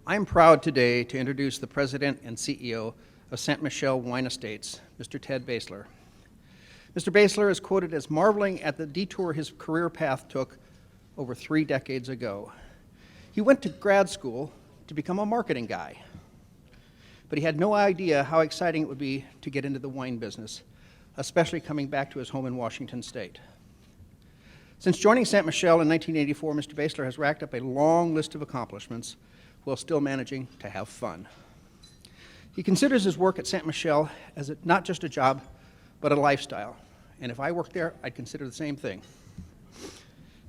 I am proud today to introduce the President and CEO of Ste. Michelle Wine Estates, Mr. Ted Baseler. Mr. Baseler is quoted as marveling at the detour his career path took over 3 decades ago. He went to grad school to become a marketing guy, but he had no idea how exciting it would be to get into the wine business, especially coming back to his home in Washington State. Since joining Ste. Michelle in 1984, Mr. Baseler has racked up a long list of accomplishments while still managing to have fun. He considers his work at Ste. Michelle as not just a job, but a lifestyle. And if I worked there, I'd consider the same thing.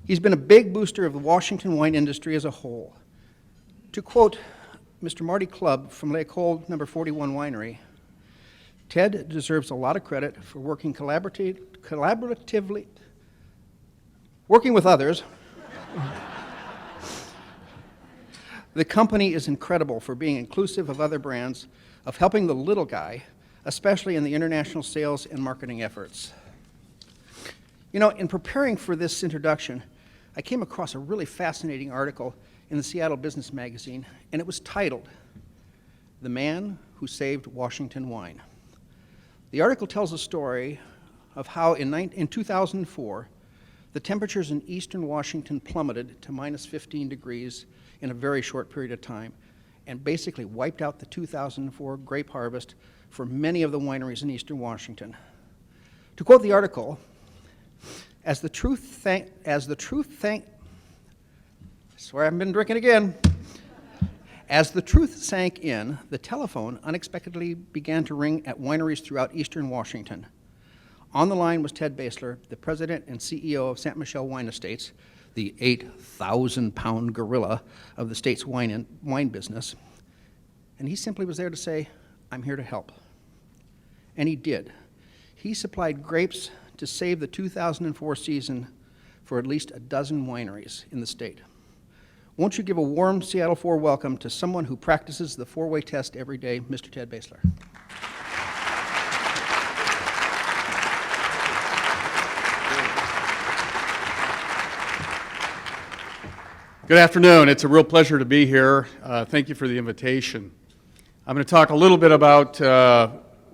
He's been a big booster of the Washington wine industry as a whole. To quote Mr. Marty Clubb from L'École No. 41 Winery, Ted deserves a lot of credit for working collaboratively, working with others. The company is incredible for being inclusive of other brands, of helping the little guy, especially in the international sales and marketing efforts. You know, in preparing for this introduction, I came across a really fascinating article in the Seattle Business Magazine, and it was titled, "The Man Who Saved Washington Wine." The article tells a story of how in 2004, the temperatures in eastern Washington plummeted to minus 15 degrees in a very short period of time, and basically wiped out the 2004 grape harvest for many of the wineries in eastern Washington. To quote the article, I swear I haven't been drinking again. As the truth sank in, the telephone unexpectedly began to ring at wineries throughout eastern Washington. On the line was Ted Baseler, the president and CEO of Ste. Michelle Wine Estates, the 8,000-pound gorilla of the state's wine business. And he simply was there to say, "I'm here to help." And he did. He supplied grapes to save the 2004 season for at least a dozen wineries in the state. Won't you give a warm Seattle 4 welcome to someone who practices the 4-way test every day, Mr. Ted Baseler. Good afternoon. It's a real pleasure to be here. Thank you for the invitation. I'm going to talk a little bit about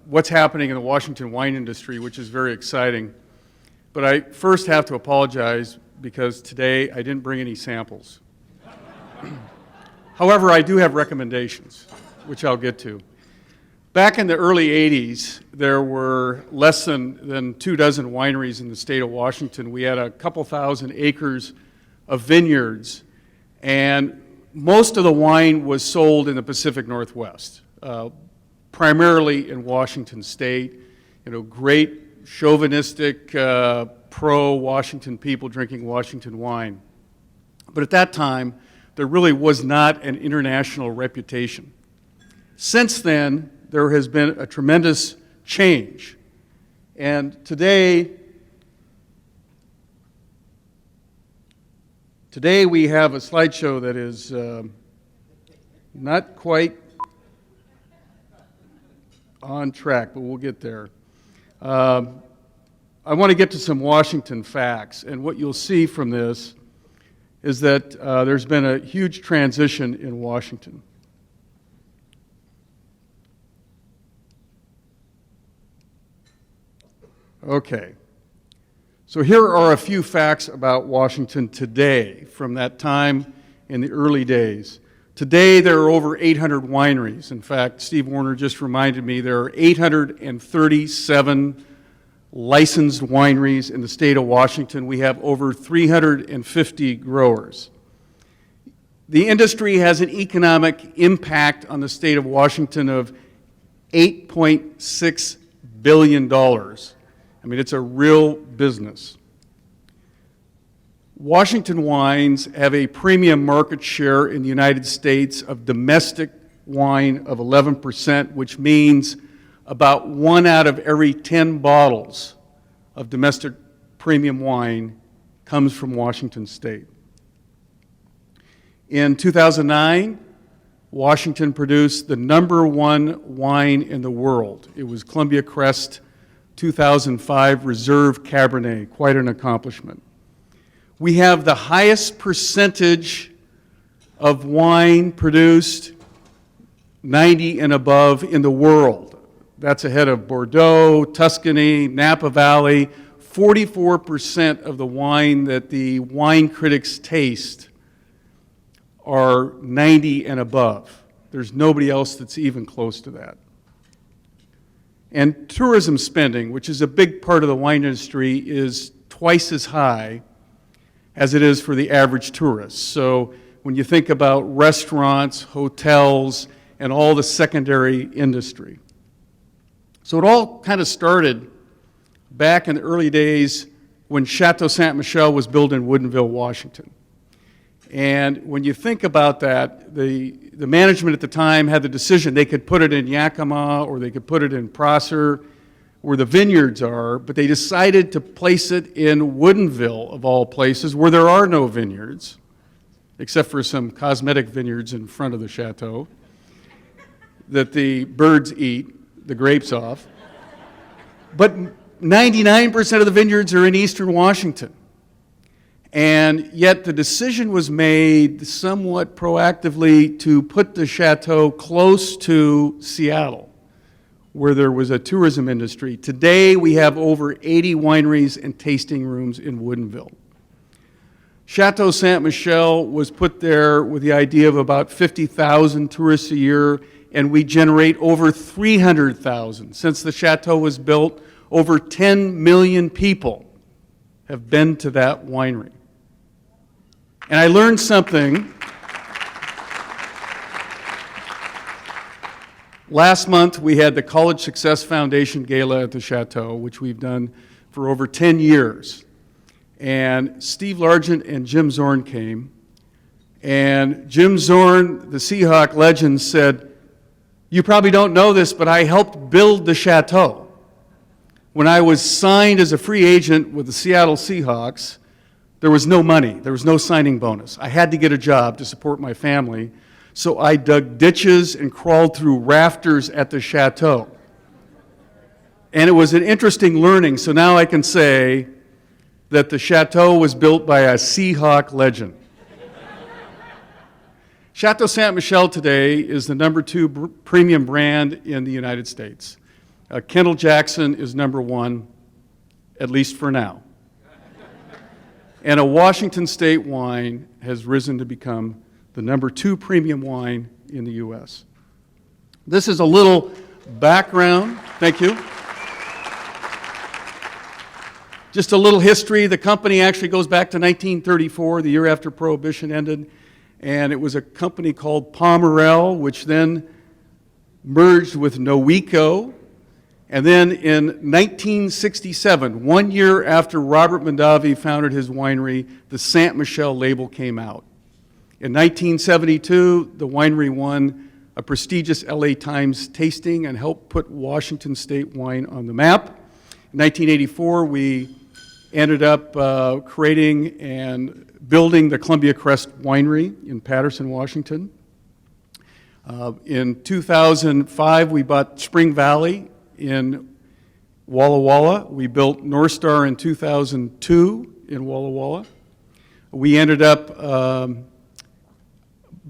what's happening in the Washington wine industry, which is very exciting. But I first have to apologize because today I didn't bring any samples. However, I do have recommendations, which I'll get to. Back in the early 80s, there were less than 24 wineries in the state of Washington. We had a couple thousand acres of vineyards, and most of the wine was sold in the Pacific Northwest, primarily in Washington State. You know, great chauvinistic, pro-Washington people drinking Washington wine. But at that time, there really was not an international reputation. Since then, there has been a tremendous change. And today we have a slideshow that is not quite on track, but we'll get there. I want to get to some Washington facts, and what you'll see from this is that there's been a huge transition in Washington. Okay. So here are a few facts about Washington today from that time in the early days. Today there are over 800 wineries. In fact, Steve Warner just reminded me there are 837 licensed wineries in the state of Washington. We have over 350 growers. The industry has an economic impact on the state of Washington of $8.6 billion. I mean, it's a real business. Washington wines have a premium market share in the United States of domestic wine of 11%, which means about 1 out of every 10 bottles of domestic premium wine comes from Washington State. In 2009, Washington produced the #1 wine in the world. It was Columbia Crest 2005 Reserve Cabernet, quite an accomplishment. We have the highest percentage of wine produced 90 and above in the world. That's ahead of Bordeaux, Tuscany, Napa Valley. 44% of the wine that the wine critics taste are 90 and above. There's nobody else that's even close to that. And tourism spending, which is a big part of the wine industry, is twice as high as it is for the average tourist. So when you think about restaurants, hotels, and all the secondary industry. So it all kind of started back in the early days when Chateau Ste. Michelle was built in Woodinville, Washington. And when you think about that, the management at the time had the decision they could put it in Yakima or they could put it in Prosser, where the vineyards are, but they decided to place it in Woodinville, of all places, where there are no vineyards, except for some cosmetic vineyards in front of the chateau that the birds eat the grapes off. But 99% of the vineyards are in eastern Washington. And yet the decision was made somewhat proactively to put the chateau close to Seattle, where there was a tourism industry. Today we have over 80 wineries and tasting rooms in Woodinville. Chateau Ste. Michelle was put there with the idea of about 50,000 tourists a year, and we generate over 300,000. Since the chateau was built, over 10 million people have been to that winery. And I learned something. Last month, we had the College Success Foundation Gala at the Chateau, which we've done for over 10 years. And Steve Largent and Jim Zorn came. And Jim Zorn, the Seahawk legend, said, "You probably don't know this, but I helped build the Chateau. When I was signed as a free agent with the Seattle Seahawks, there was no money. There was no signing bonus. I had to get a job to support my family, so I dug ditches and crawled through rafters at the Chateau. And it was an interesting learning, so now I can say that the Chateau was built by a Seahawk legend." Chateau Ste. Michelle today is the #2 premium brand in the United States. Kendall Jackson is #1, at least for now. And a Washington State wine has risen to become the #2 premium wine in the U.S. This is a little background. Thank you. Just a little history. The company actually goes back to 1934, the year after Prohibition ended. And it was a company called Pomerel, which then merged with Noeco. And then in 1967, 1 year after Robert Mondavi founded his winery, the Ste. Michelle label came out. In 1972, the winery won a prestigious LA Times tasting and helped put Washington State wine on the map. In 1984, we ended up creating and building the Columbia Crest Winery in Patterson, Washington. In 2005, we bought Spring Valley in Walla Walla. We built North Star in 2002 in Walla Walla. We ended up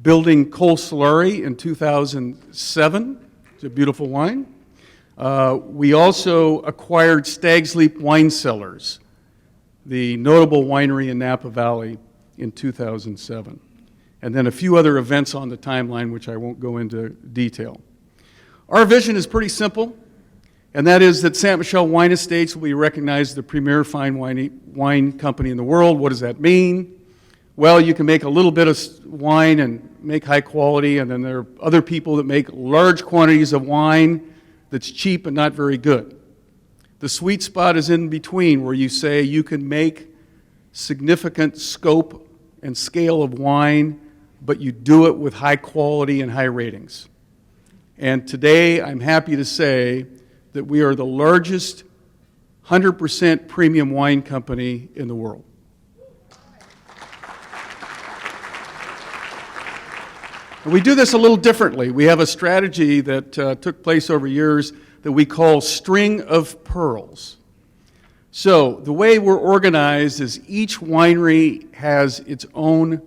building Col Solari in 2007. It's a beautiful wine. We also acquired Stag's Leap Wine Cellars, the notable winery in Napa Valley, in 2007. And then a few other events on the timeline, which I won't go into detail. Our vision is pretty simple, and that is that Ste. Michelle Wine Estates will be recognized as the premier fine wine company in the world. What does that mean? Well, you can make a little bit of wine and make high quality, and then there are other people that make large quantities of wine that's cheap and not very good. The sweet spot is in between, where you say you can make significant scope and scale of wine, but you do it with high quality and high ratings. And today, I'm happy to say that we are the largest 100% premium wine company in the world. And we do this a little differently. We have a strategy that took place over years that we call String of Pearls. So the way we're organized is each winery has its own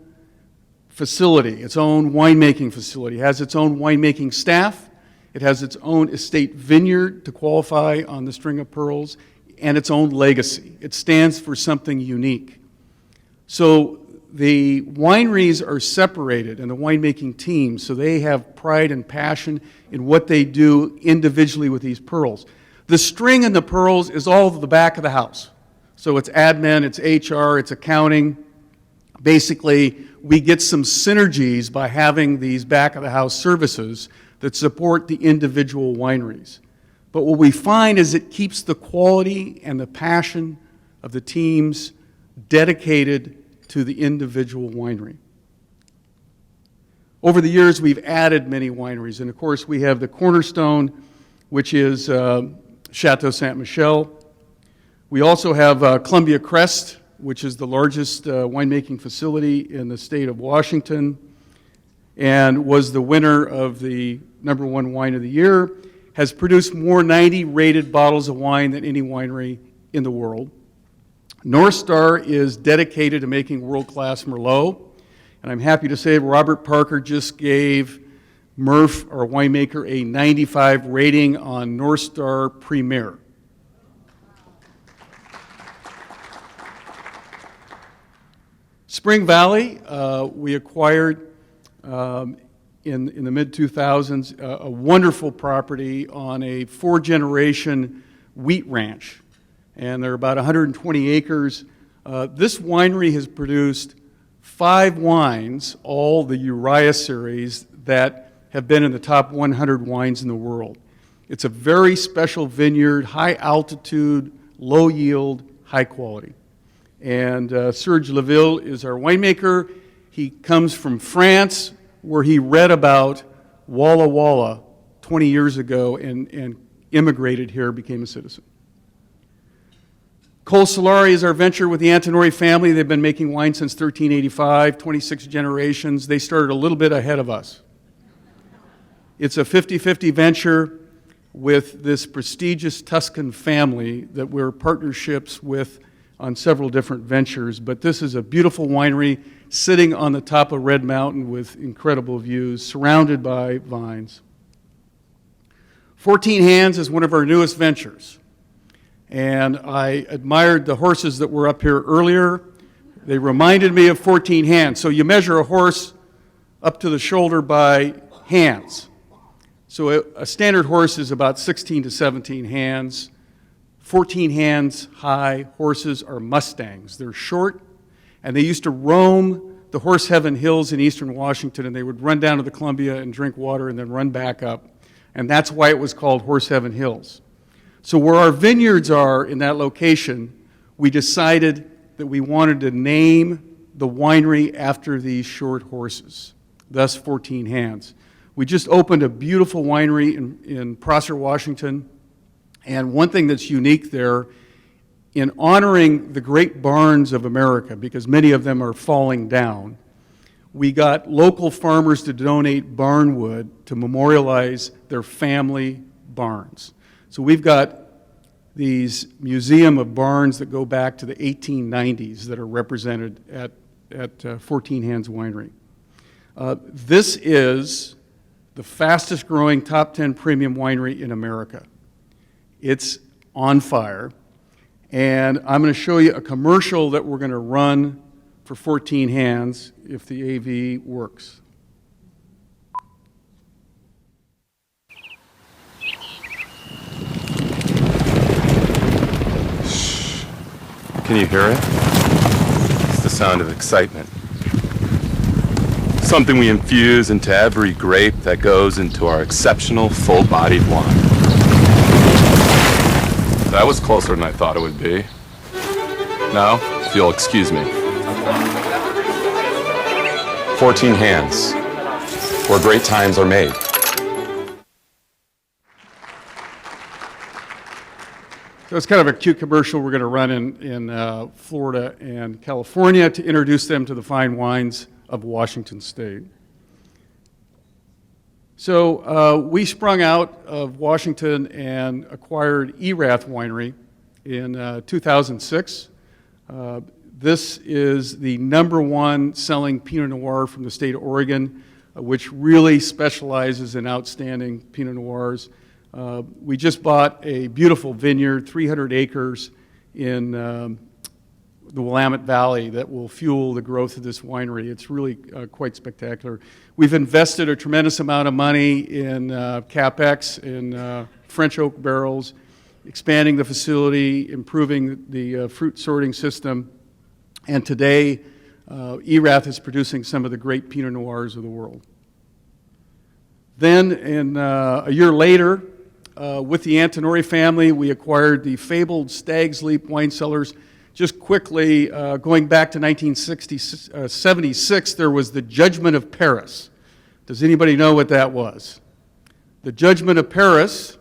facility, its own winemaking facility. It has its own winemaking staff. It has its own estate vineyard to qualify on the String of Pearls, and its own legacy. It stands for something unique. So the wineries are separated and the winemaking teams, so they have pride and passion in what they do individually with these pearls. The string and the pearls is all the back of the house. So it's admin, it's HR, it's accounting. Basically, we get some synergies by having these back-of-the-house services that support the individual wineries. But what we find is it keeps the quality and the passion of the teams dedicated to the individual winery. Over the years, we've added many wineries, and of course, we have the cornerstone, which is Chateau Ste. Michelle. We also have Columbia Crest, which is the largest winemaking facility in the state of Washington, and was the winner of the #1 wine of the year, has produced more 90 rated bottles of wine than any winery in the world. North Star is dedicated to making world-class Merlot, and I'm happy to say Robert Parker just gave Murph, our winemaker, a 95 rating on North Star Premier. Spring Valley, we acquired in the mid-2000s a wonderful property on a 4-generation wheat ranch. And there are about 120 acres. This winery has produced 5 wines, all the Uriah series, that have been in the top 100 wines in the world. It's a very special vineyard, high altitude, low yield, high quality. And Serge Leville is our winemaker. He comes from France, where he read about Walla Walla 20 years ago and immigrated here, became a citizen. Col Solari is our venture with the Antinori family. They've been making wine since 1385, 26 generations. They started a little bit ahead of us. It's a 50-50 venture with this prestigious Tuscan family that we're partnerships with on several different ventures, but this is a beautiful winery sitting on the top of Red Mountain with incredible views, surrounded by vines. 14 Hands is one of our newest ventures, and I admired the horses that were up here earlier. They reminded me of 14 Hands. So you measure a horse up to the shoulder by hands. So a standard horse is about 16 to 17 hands. 14 hands high horses are Mustangs. They're short, and they used to roam the Horse Heaven Hills in eastern Washington, and they would run down to the Columbia and drink water and then run back up. And that's why it was called Horse Heaven Hills. So where our vineyards are in that location, we decided that we wanted to name the winery after these short horses, thus 14 Hands. We just opened a beautiful winery in Prosser, Washington. And one thing that's unique there, in honoring the great barns of America, because many of them are falling down, we got local farmers to donate barn wood to memorialize their family barns. So we've got these museum of barns that go back to the 1890s that are represented at 14 Hands Winery. This is the fastest growing top 10 premium winery in America. It's on fire, and I'm going to show you a commercial that we're going to run for 14 Hands if the AV works. Shh. Can you hear it? It's the sound of excitement. Something we infuse into every grape that goes into our exceptional full-bodied wine. That was closer than I thought it would be. Now, if you'll excuse me. 14 Hands, where great times are made. So it's kind of a cute commercial we're going to run in Florida and California to introduce them to the fine wines of Washington State. So we sprung out of Washington and acquired Erath Winery in 2006. This is the #1 selling Pinot Noir from the state of Oregon, which really specializes in outstanding Pinot Noirs. We just bought a beautiful vineyard, 300 acres in the Willamette Valley that will fuel the growth of this winery. It's really quite spectacular. We've invested a tremendous amount of money in CapEx, in French oak barrels, expanding the facility, improving the fruit sorting system, and today ERATH is producing some of the great Pinot Noirs of the world. Then, a year later, with the Antinori family, we acquired the fabled Stag's Leap wine cellars. Just quickly, going back to 1976, there was the Judgment of Paris. Does anybody know what that was? The Judgment of Paris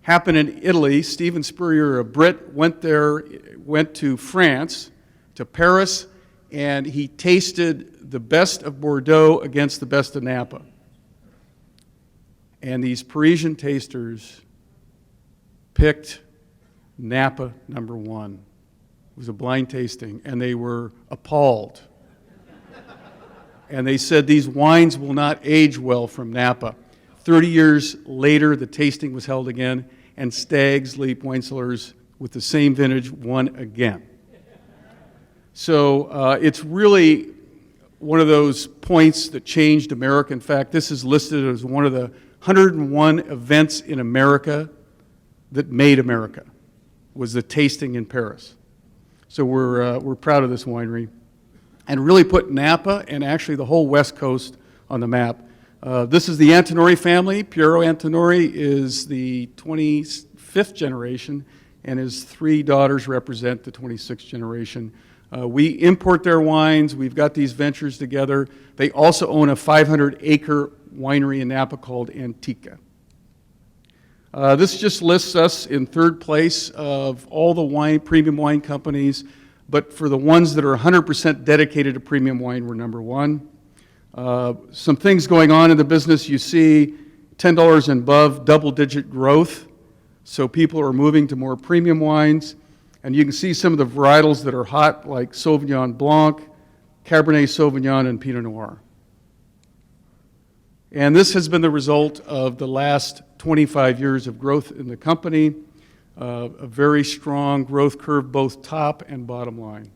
happened in Italy. Stephen Spurrier, a Brit, went to France, to Paris, and he tasted the best of Bordeaux against the best of Napa. And these Parisian tasters picked Napa #1. It was a blind tasting, and they were appalled. And they said, these wines will not age well from Napa. 30 years later, the tasting was held again, and Stag's Leap Wine Cellars, with the same vintage, won again. So it's really one of those points that changed America. In fact, this is listed as one of the 101 events in America that made America, was the tasting in Paris. So we're proud of this winery, and really put Napa and actually the whole West Coast on the map. This is the Antinori family. Piero Antinori is the 25th generation, and his 3 daughters represent the 26th generation. We import their wines. We've got these ventures together. They also own a 500-acre winery in Napa called Antica. This just lists us in 3rd place of all the premium wine companies, but for the ones that are 100% dedicated to premium wine, we're #1. Some things going on in the business. You see $10 and above, double-digit growth, so people are moving to more premium wines. And you can see some of the varietals that are hot, like Sauvignon Blanc, Cabernet Sauvignon, and Pinot Noir. And this has been the result of the last 25 years of growth in the company, a very strong growth curve, both top and bottom line.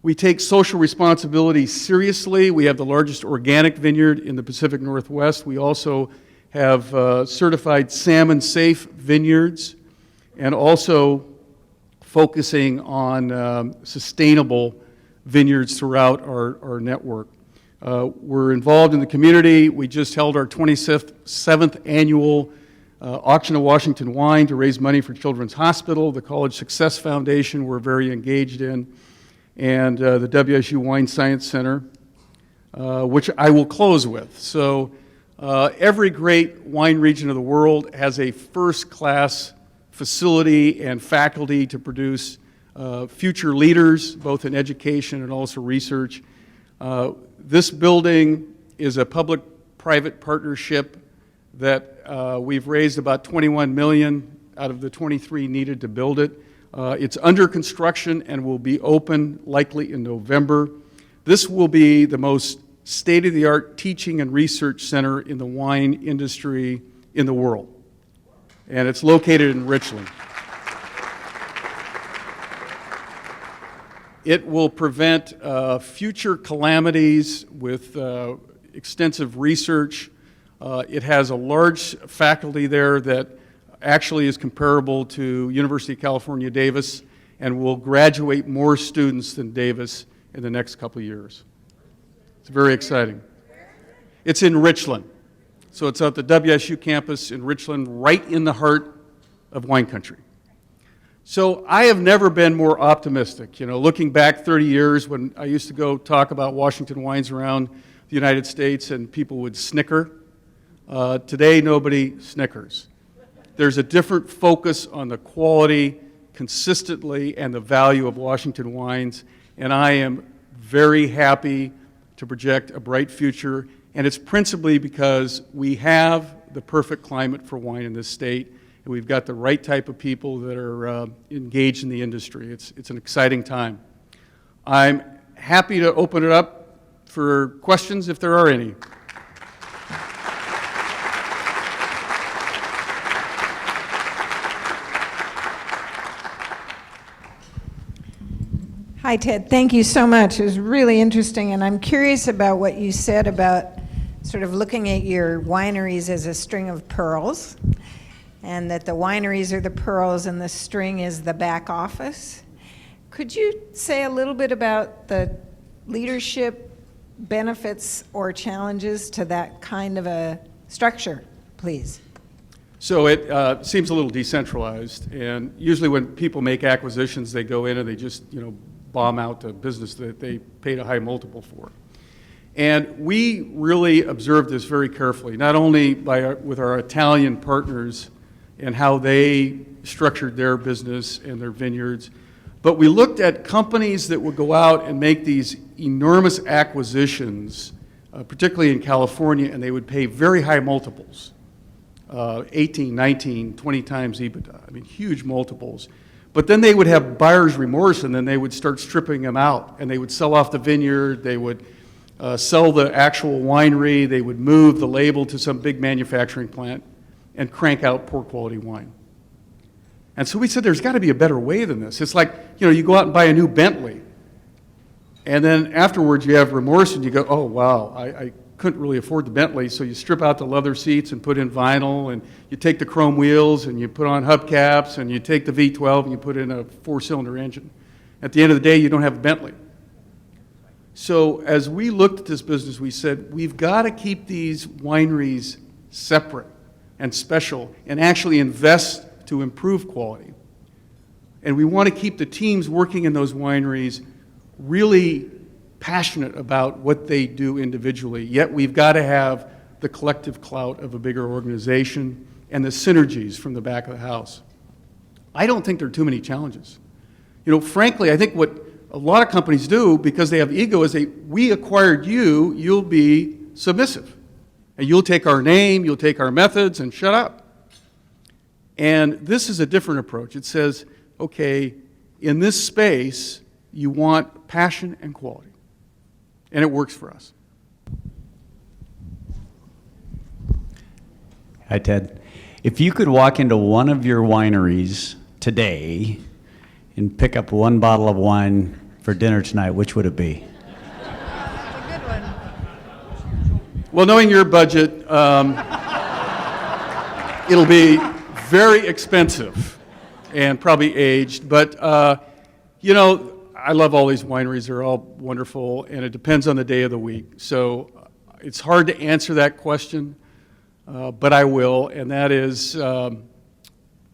We take social responsibility seriously. We have the largest organic vineyard in the Pacific Northwest. We also have certified salmon-safe vineyards, and also focusing on sustainable vineyards throughout our network. We're involved in the community. We just held our 27th annual Auction of Washington Wine to raise money for Children's Hospital, the College Success Foundation we're very engaged in, and the WSU Wine Science Center, which I will close with. So every great wine region of the world has a first-class facility and faculty to produce future leaders, both in education and also research. This building is a public-private partnership that we've raised about $21 million out of the 23 needed to build it. It's under construction and will be open likely in November. This will be the most state-of-the-art teaching and research center in the wine industry in the world. And it's located in Richland. It will prevent future calamities with extensive research. It has a large faculty there that actually is comparable to University of California, Davis, and will graduate more students than Davis in the next couple of years. It's very exciting. It's in Richland. So it's at the WSU campus in Richland, right in the heart of wine country. So I have never been more optimistic. You know, looking back 30 years when I used to go talk about Washington wines around the United States and people would snicker. Today, nobody snickers. There's a different focus on the quality consistently and the value of Washington wines, and I am very happy to project a bright future, and it's principally because we have the perfect climate for wine in this state, and we've got the right type of people that are engaged in the industry. It's an exciting time. I'm happy to open it up for questions if there are any. Hi, Ted. Thank you so much. It was really interesting, and I'm curious about what you said about sort of looking at your wineries as a string of pearls, and that the wineries are the pearls and the string is the back office. Could you say a little bit about the leadership benefits or challenges to that kind of a structure, please? So it seems a little decentralized, and usually when people make acquisitions, they go in and they just, bomb out a business that they paid a high multiple for. And we really observed this very carefully, not only with our Italian partners and how they structured their business and their vineyards, but we looked at companies that would go out and make these enormous acquisitions, particularly in California, and they would pay very high multiples, 18, 19, 20 times EBITDA. I mean, huge multiples. But then they would have buyer's remorse, and then they would start stripping them out, and they would sell off the vineyard, they would sell the actual winery, they would move the label to some big manufacturing plant and crank out poor quality wine. And so we said there's got to be a better way than this. It's like, you go out and buy a new Bentley, and then afterwards you have remorse and you go, oh wow, I couldn't really afford the Bentley, so you strip out the leather seats and put in vinyl, and you take the chrome wheels and you put on hubcaps, and you take the V12 and you put in a 4-cylinder engine. At the end of the day, you don't have a Bentley. So as we looked at this business, we said, we've got to keep these wineries separate and special and actually invest to improve quality. And we want to keep the teams working in those wineries really passionate about what they do individually, yet we've got to have the collective clout of a bigger organization and the synergies from the back of the house. I don't think there are too many challenges. Frankly, I think what a lot of companies do, because they have ego, is we acquired you, you'll be submissive. And you'll take our name, you'll take our methods, and shut up. And this is a different approach. It says, okay, in this space, you want passion and quality. And it works for us. Hi, Ted. If you could walk into one of your wineries today and pick up one bottle of wine for dinner tonight, which would it be? That's a good one. Well, knowing your budget, it'll be very expensive and probably aged. But, I love all these wineries. They're all wonderful, and it depends on the day of the week. So it's hard to answer that question, but I will, and that is the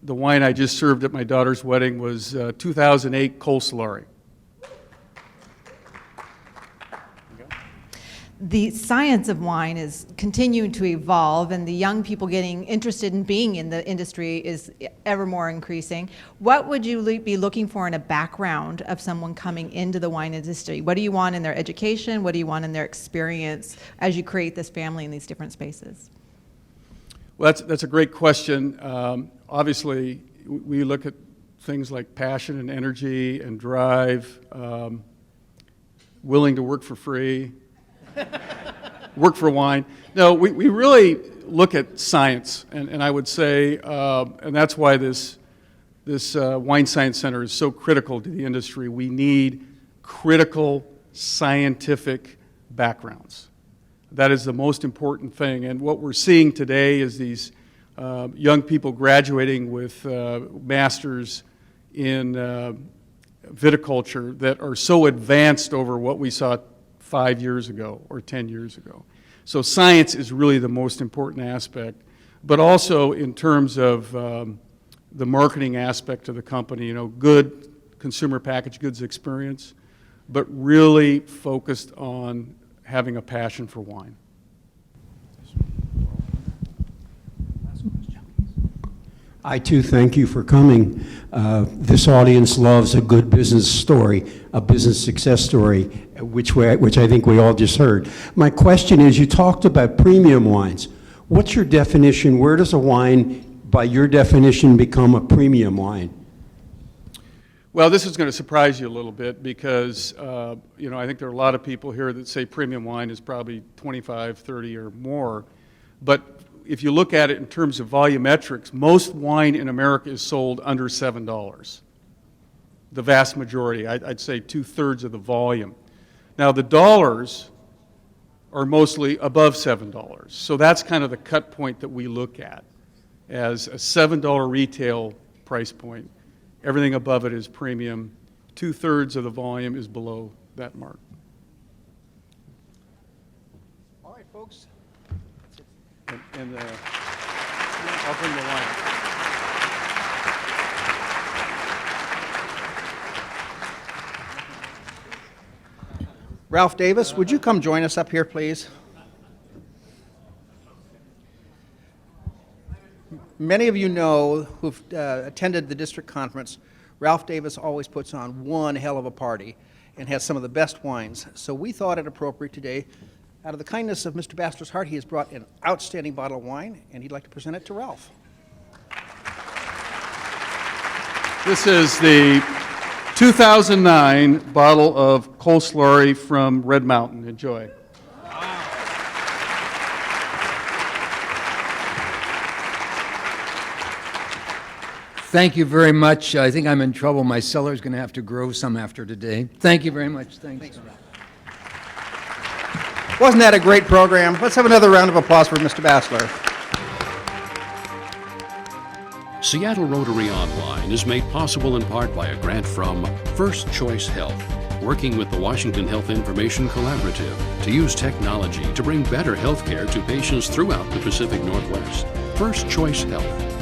wine I just served at my daughter's wedding was 2008 CELLARS. The science of wine is continuing to evolve, and the young people getting interested in being in the industry is ever more increasing. What would you be looking for in a background of someone coming into the wine industry? What do you want in their education? What do you want in their experience as you create this family in these different spaces? Well, that's a great question. Obviously, we look at things like passion and energy and drive, willing to work for free, work for wine. No, we really look at science, and I would say, and that's why this Wine Science Center is so critical to the industry. We need critical scientific backgrounds. That is the most important thing. And what we're seeing today is these young people graduating with masters in viticulture that are so advanced over what we saw 5 years ago or 10 years ago. So science is really the most important aspect, but also in terms of the marketing aspect of the company, good consumer packaged goods experience, but really focused on having a passion for wine. I too thank you for coming. This audience loves a good business story, a business success story, which I think we all just heard. My question is, you talked about premium wines. What's your definition? Where does a wine, by your definition, become a premium wine? Well, this is going to surprise you a little bit because, you know, I think there are a lot of people here that say premium wine is probably 25, 30 or more. But if you look at it in terms of volumetrics, most wine in America is sold under $7. The vast majority, I'd say 2/3 of the volume. Now, the dollars are mostly above $7. So that's kind of the cut point that we look at as a $7 retail price point. Everything above it is premium. 2/3 of the volume is below that mark. All right, folks. And I'll bring the wine. Ralph Davis, would you come join us up here, please? Many of you know who've attended the district conference, Ralph Davis always puts on one hell of a party and has some of the best wines. So we thought it appropriate today, out of the kindness of Mr. Baseler's heart, he has brought an outstanding bottle of wine, and he'd like to present it to Ralph. This is the 2009 bottle of Coleslaw from Red Mountain. Enjoy. Thank you very much. I think I'm in trouble. My cellar's going to have to grow some after today. Thank you very much. Thanks. Wasn't that a great program? Let's have another round of applause for Mr. Baseler. Seattle Rotary Online is made possible in part by a grant from First Choice Health, working with the Washington Health Information Collaborative to use technology to bring better health care to patients throughout the Pacific Northwest. First Choice Health.